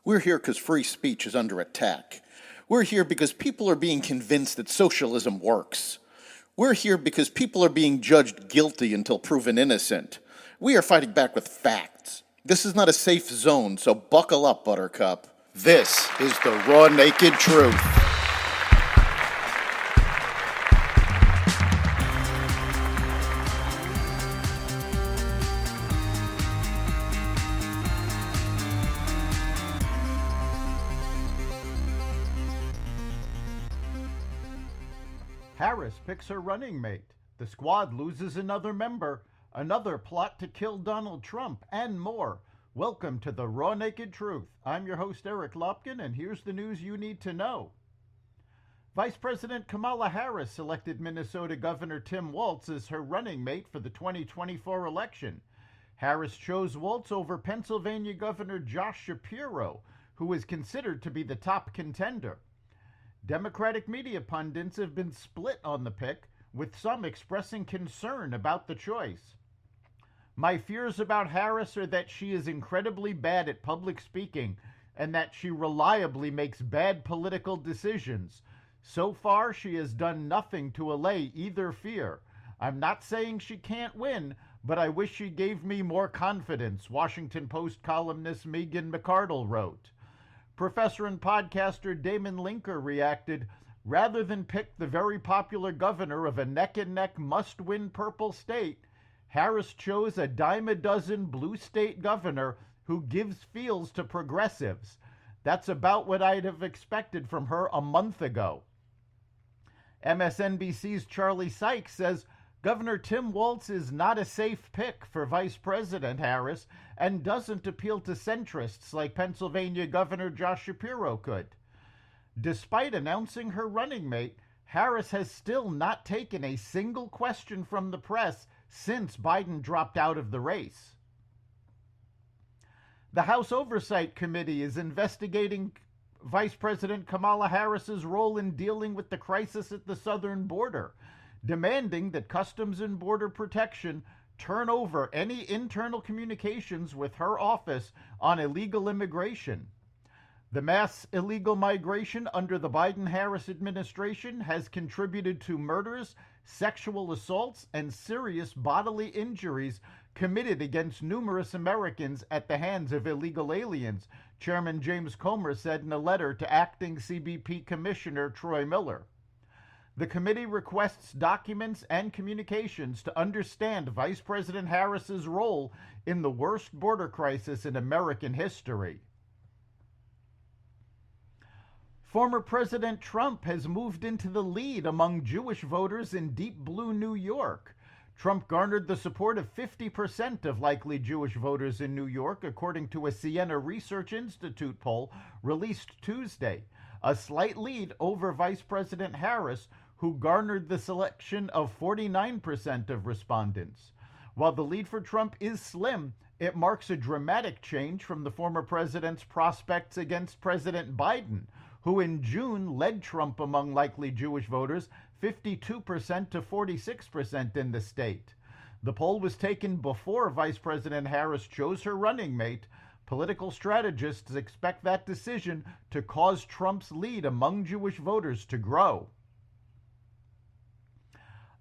We're here because free speech is under attack. We're here because people are being convinced that socialism works. We're here because people are being judged guilty until proven innocent. We are fighting back with facts. This is not a safe zone, so buckle up, Buttercup. This is the raw, naked truth. Harris picks her running mate. The squad loses another member. Another plot to kill Donald Trump, and more. Welcome to the Raw Naked Truth. I'm your host, Eric Lopkin, and here's the news you need to know. Vice President Kamala Harris selected Minnesota Governor Tim Walz as her running mate for the 2024 election. Harris chose Walz over Pennsylvania Governor Josh Shapiro, who is considered to be the top contender. Democratic media pundits have been split on the pick, with some expressing concern about the choice. My fears about Harris are that she is incredibly bad at public speaking and that she reliably makes bad political decisions. So far, she has done nothing to allay either fear. I'm not saying she can't win, but I wish she gave me more confidence, Washington Post columnist Megan McArdle wrote. Professor and podcaster Damon Linker reacted, rather than pick the very popular governor of a neck-and-neck must-win purple state, Harris chose a dime-a-dozen blue state governor who gives feels to progressives. That's about what I'd have expected from her a month ago. MSNBC's Charlie Sykes says Governor Tim Walz is not a safe pick for Vice President Harris and doesn't appeal to centrists like Pennsylvania Governor Josh Shapiro could. Despite announcing her running mate, Harris has still not taken a single question from the press since Biden dropped out of the race. The House Oversight Committee is investigating Vice President Kamala Harris's role in dealing with the crisis at the southern border, demanding that Customs and Border Protection turn over any internal communications with her office on illegal immigration. The mass illegal migration under the Biden-Harris administration has contributed to murders, sexual assaults, and serious bodily injuries committed against numerous Americans at the hands of illegal aliens, Chairman James Comer said in a letter to Acting CBP Commissioner Troy Miller. The committee requests documents and communications to understand Vice President Harris's role in the worst border crisis in American history. Former President Trump has moved into the lead among Jewish voters in deep blue New York. Trump garnered the support of 50% of likely Jewish voters in New York, according to a Siena Research Institute poll released Tuesday, a slight lead over Vice President Harris, who garnered the selection of 49% of respondents. While the lead for Trump is slim, it marks a dramatic change from the former president's prospects against President Biden, who in June led Trump among likely Jewish voters 52% to 46% in the state. The poll was taken before Vice President Harris chose her running mate. Political strategists expect that decision to cause Trump's lead among Jewish voters to grow.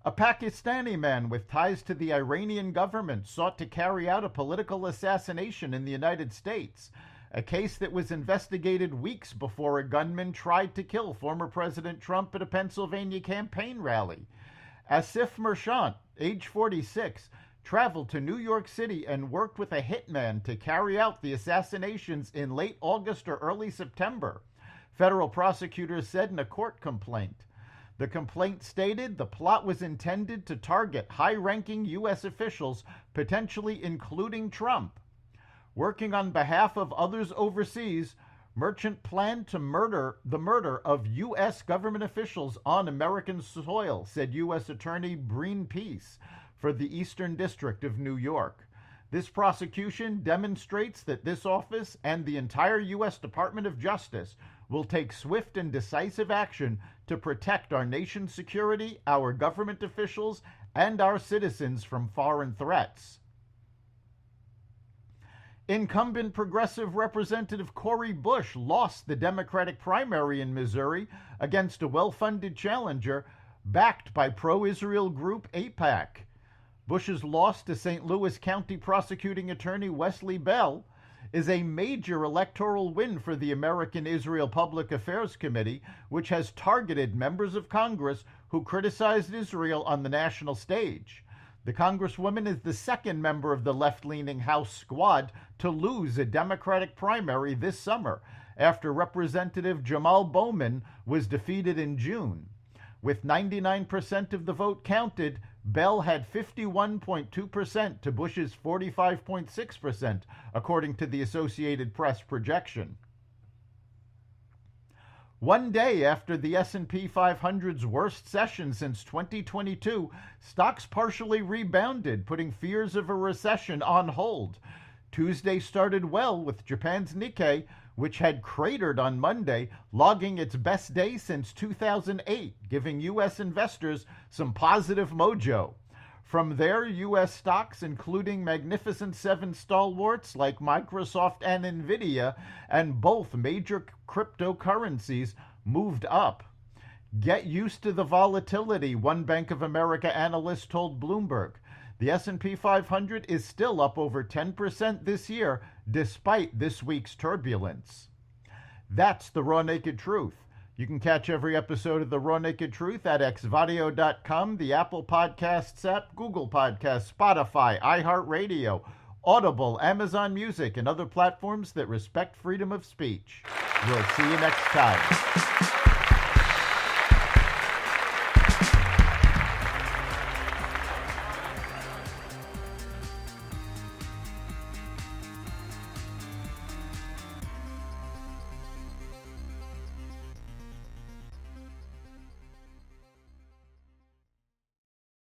A Pakistani man with ties to the Iranian government sought to carry out a political assassination in the United States, a case that was investigated weeks before a gunman tried to kill former President Trump at a Pennsylvania campaign rally. Asif Merchant, age 46, traveled to New York City and worked with a hitman to carry out the assassinations in late August or early September, federal prosecutors said in a court complaint. The complaint stated the plot was intended to target high-ranking U.S. officials, potentially including Trump. Working on behalf of others overseas, Merchant planned to murder of U.S. government officials on American soil, said U.S. Attorney Breen Peace for the Eastern District of New York. This prosecution demonstrates that this office and the entire U.S. Department of Justice will take swift and decisive action to protect our nation's security, our government officials, and our citizens from foreign threats. Incumbent progressive Representative Cori Bush lost the Democratic primary in Missouri against a well-funded challenger backed by pro-Israel group AIPAC. Bush's loss to St. Louis County prosecuting attorney Wesley Bell is a major electoral win for the American Israel Public Affairs Committee, which has targeted members of Congress who criticized Israel on the national stage. The Congresswoman is the second member of the left-leaning House squad to lose a Democratic primary this summer, after Representative Jamal Bowman was defeated in June. With 99% of the vote counted, Bell had 51.2% to Bush's 45.6%, according to the Associated Press projection. One day after the S&P 500's worst session since 2022, stocks partially rebounded, putting fears of a recession on hold. Tuesday started well with Japan's Nikkei, which had cratered on Monday, logging its best day since 2008, giving U.S. investors some positive mojo. From there, U.S. stocks, including Magnificent Seven stalwarts like Microsoft and Nvidia, and both major cryptocurrencies, moved up. Get used to the volatility, one Bank of America analyst told Bloomberg. The S&P 500 is still up over 10% this year, despite this week's turbulence. That's the Raw Naked Truth. You can catch every episode of The Raw Naked Truth at xvadio.com, the Apple Podcasts app, Google Podcasts, Spotify, iHeartRadio, Audible, Amazon Music, and other platforms that respect freedom of speech. We'll see you next time.